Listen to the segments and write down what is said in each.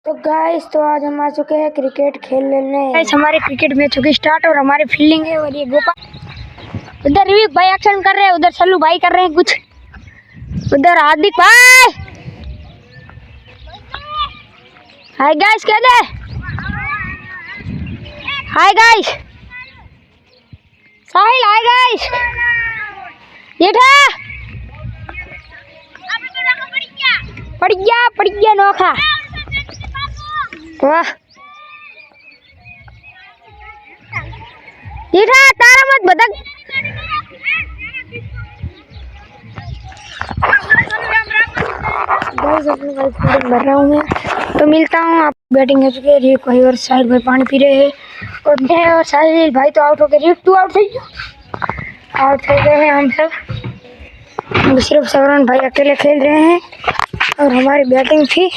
तो गाइस तो आज हम आ चुके हैं क्रिकेट खेलने। गाइस हमारे क्रिकेट मैच हो गई स्टार्ट और हमारी फील्डिंग है और ये गोपाल उधर रिविक भाई एक्शन कर रहे हैं, उधर सल्लू भाई कर रहे हैं कुछ, उधर हार्दिक भाई। हाय गाइस कहते हाय गाइस, साहिल हाय गाइस, ये था पड़ गया नोखा। वाह ये था तारा मत बदक। गाइस अपनी फील्डिंग भर रहा हूँ मैं, तो मिलता हूँ। आप बैटिंग हो चुकी है, रिक भाई और साहिल भाई पानी पी रहे हैं और मैं और साहिल भाई तो आउट हो गए। रिक 2 आउट हो गए हैं हम सब, सिर्फ सवरन भाई अकेले खेल रहे हैं और हमारी बैटिंग थी।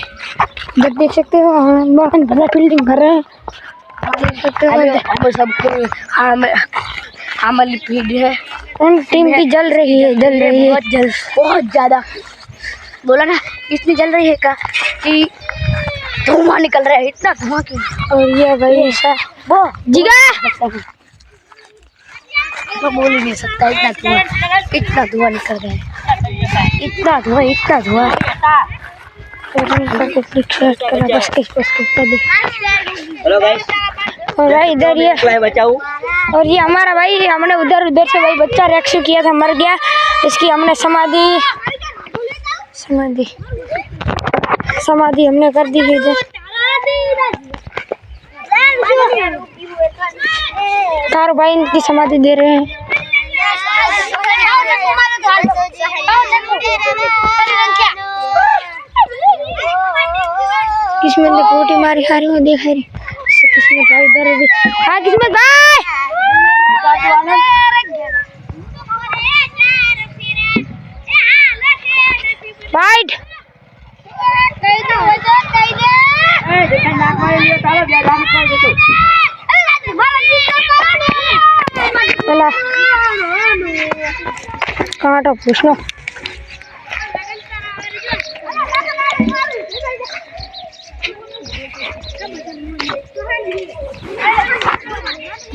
जब देख सकते हो हम बहुत फील्डिंग कर रहे हैं, देख सकते हो सबको हमारी फील्ड है। उन टीम की जल रही है बहुत ज़्यादा। बोला ना इतनी जल रही है का कि धुआं निकल रहा है, इतना धुआं क्यों। और ये भाई ऐसा वो जिगा मैं बोल ही नहीं सकता, इतना धुआं निकल रहा है, इतना धुआं। हेलो गाइस, और भाई इधर ये बचाओ। और ये हमारा भाई, हमने उधर से भाई बच्चा रेस्क्यू किया था, मर गया, इसकी हमने समाधि हमने कर दी इधर। तारो भाई इनकी समाधि दे रहे हैं। किस्मत ने कोटी मारी, हारी में देखा रही किस्मत भाई इधर भी। हाँ किस्मत भाई वाइट कहाँ पूछना।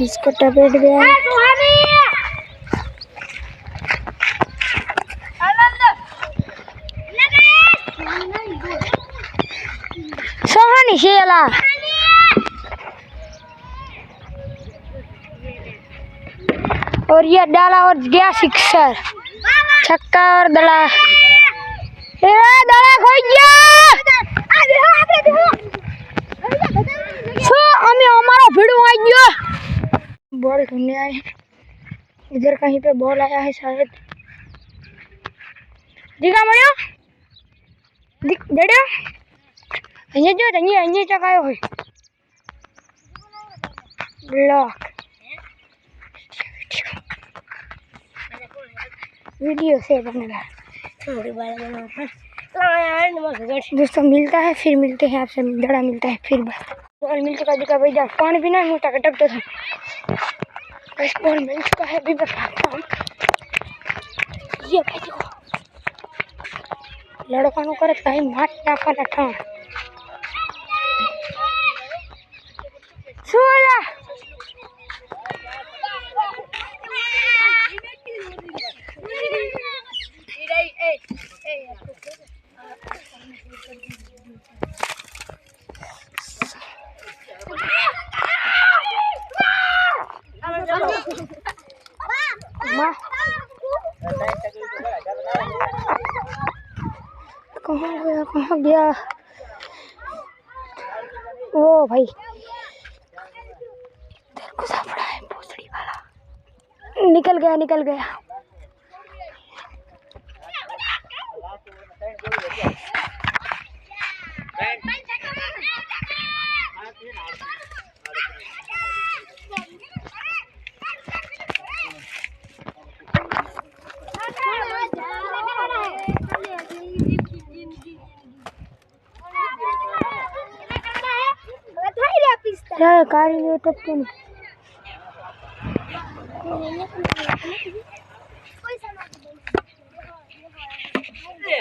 इसको टपेट गया। सोहानी शेला और ये डाला और गया सिक्सर, छक्का और दड़ा। दड़ा खो गया। हमारा वीडियो आ गया। बॉल ढूंढने आए, इधर कहीं पे बॉल आया है शायद। दिखा मरियो देड़ो ये जो ये चकायो है ब्लॉक वीडियो से बनेगा। दोस्तों मिलता है, फिर मिलते हैं आपसे, दड़ा मिलता है फिर बॉल मिल चुका। दिखा भाई जा पानी पीना है, मुँह टकटकता था। बस बॉल मिल चुका है, अभी मैं भागता हूँ। ये भाई देखो लड़का नु करे कहीं मार नाका नठा सोला कहाँ गया वो भाई, तेरे को सापड़ा है भोसड़ी वाला। निकल गया। क्या कारी ये तब क्यों नहीं।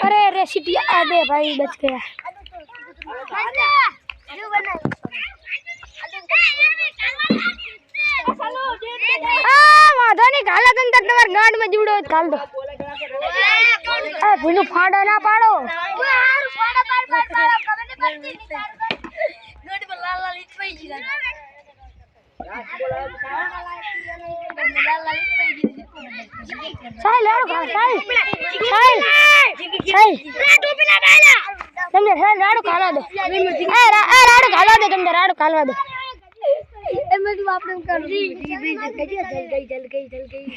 अरे रेसिपी आधे भाई बच गया। તમે જીવડો કાલ દો એ ભૂલું ફાડા ના પાડો સાહેલ લાડુ ખા સાહેલ તમને રાડુ ખાવા દો રાડુ ખાવા દો તમને રાડુ ખાવા દો એમાં તું આપણે કરું જલ ગઈ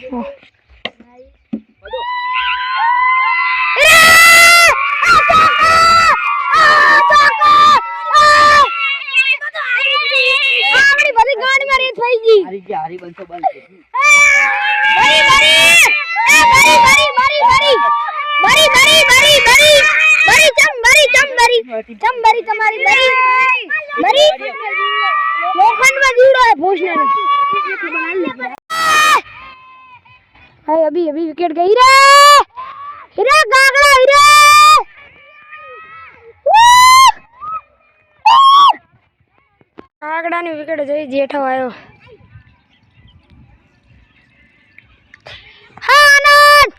આપણી બધી ગાડી માં રેત થઈ ગઈ હારી બનતો બંધ બરી તમારી બરી लोखंड में जीरो है पूछने हाय अभी विकेट गई रे हीरा गागड़ा हीरा गागड़ा ने विकेट जोई जेठो आयो हां आनंद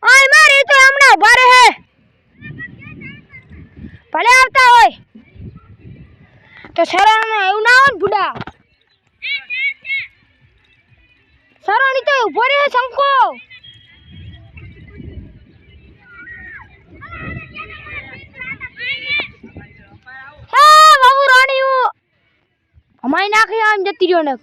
ओय मारी तो हमना उभा रहे भले आवता होय तो शरण એવું ના હોય બુડા શરણી તો ઉભો રે શંકો હા બાબુ રાણી અમાઈ નાખી આમ જતી રહ્યો ને